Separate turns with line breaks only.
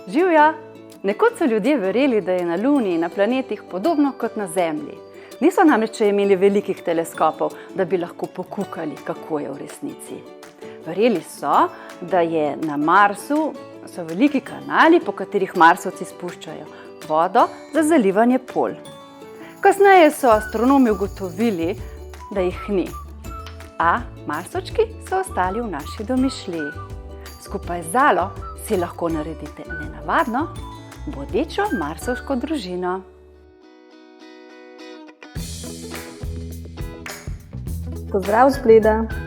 Živja! Nekoč so ljudje verjeli, da je na Luni in na planetih podobno kot na Zemlji. Niso namreč imeli velikih teleskopov, da bi lahko pokukali, kako je v resnici. Verjeli so, da je na Marsu so veliki kanali, po katerih Marsovci spuščajo vodo za zalivanje polj. Kasneje so astronomi ugotovili, da jih ni. A Marsovčki so ostali v naši domišljiji. Skupaj z Zalo si lahko naredite nenavadno, bodečo marsovško družino.
Pozdrav z Bleda!